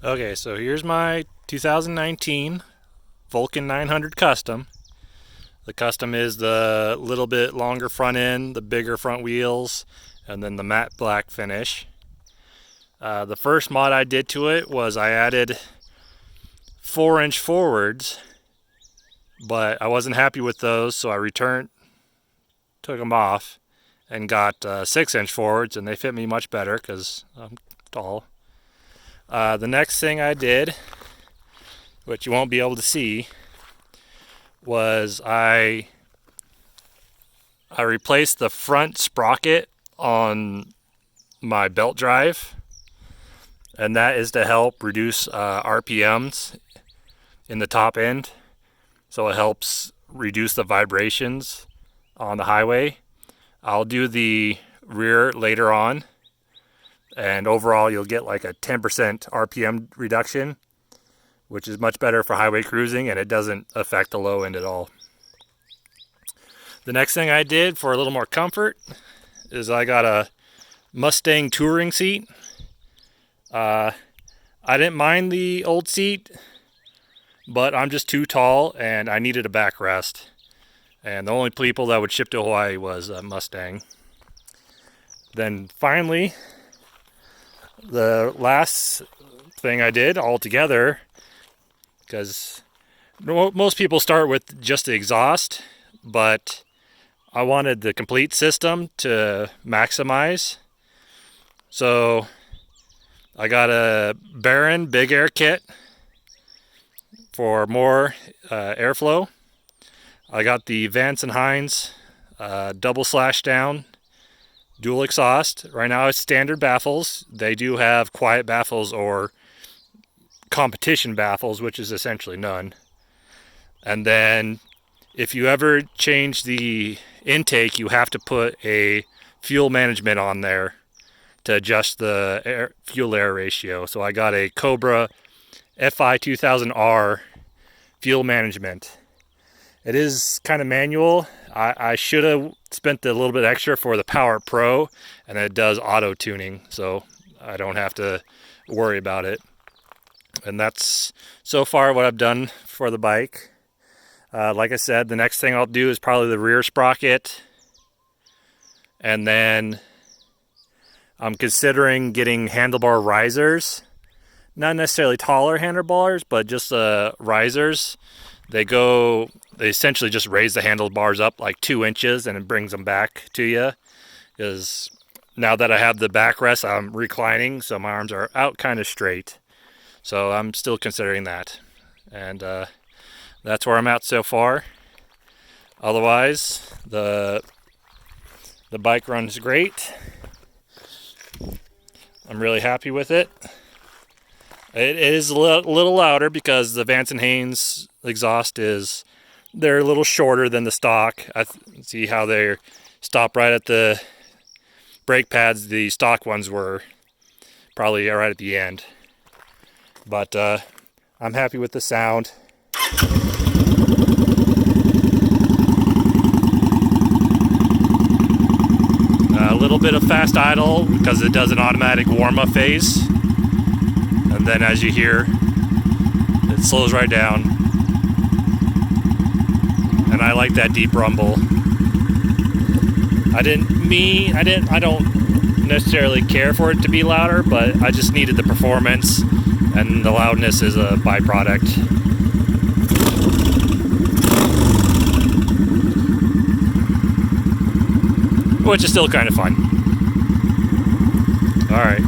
Okay, so here's my 2019 Vulcan 900 Custom. The Custom is the little bit longer front end, the bigger front wheels, and then the matte black finish. The first mod I did to it was I added 4-inch forwards, but I wasn't happy with those, so I took them off, and got 6-inch forwards, and they fit me much better because I'm tall. The next thing I did, which you won't be able to see, was I replaced the front sprocket on my belt drive, and that is to help reduce RPMs in the top end, so it helps reduce the vibrations on the highway. I'll do the rear later on, and overall you'll get like a 10% RPM reduction, which is much better for highway cruising, and it doesn't affect the low end at all. The next thing I did for a little more comfort is I got a Mustang touring seat. I didn't mind the old seat, but I'm just too tall and I needed a backrest. And the only people that would ship to Hawaii was Mustang. Then finally, the last thing I did altogether, because most people start with just the exhaust, but I wanted the complete system to maximize. So I got a Baron Big Air kit for more airflow. I got the Vance & Hines double slash down dual exhaust. Right now it's standard baffles. They do have quiet baffles or competition baffles, which is essentially none. And then if you ever change the intake, you have to put a fuel management on there to adjust the fuel air ratio. So I got a Cobra FI 2000R fuel management. It is kind of manual. I should have spent a little bit extra for the Power Pro, and it does auto tuning, so I don't have to worry about it. And that's so far what I've done for the bike. Like I said, the next thing I'll do is probably the rear sprocket, and then I'm considering getting handlebar risers. Not necessarily taller handlebars, but just risers. They essentially just raise the handlebars up like 2 inches and it brings them back to you. Because now that I have the backrest, I'm reclining, so my arms are out kind of straight. So I'm still considering that. And that's where I'm at so far. Otherwise, the bike runs great. I'm really happy with it. It is a little louder because the Vance & Hines exhaust they're a little shorter than the stock. I see how they stop right at the brake pads. The stock ones were probably right at the end. But I'm happy with the sound. A little bit of fast idle because it does an automatic warm-up phase. And then as you hear, it slows right down. And I like that deep rumble. I don't necessarily care for it to be louder, but I just needed the performance, and the loudness is a byproduct. Which is still kind of fun. Alright.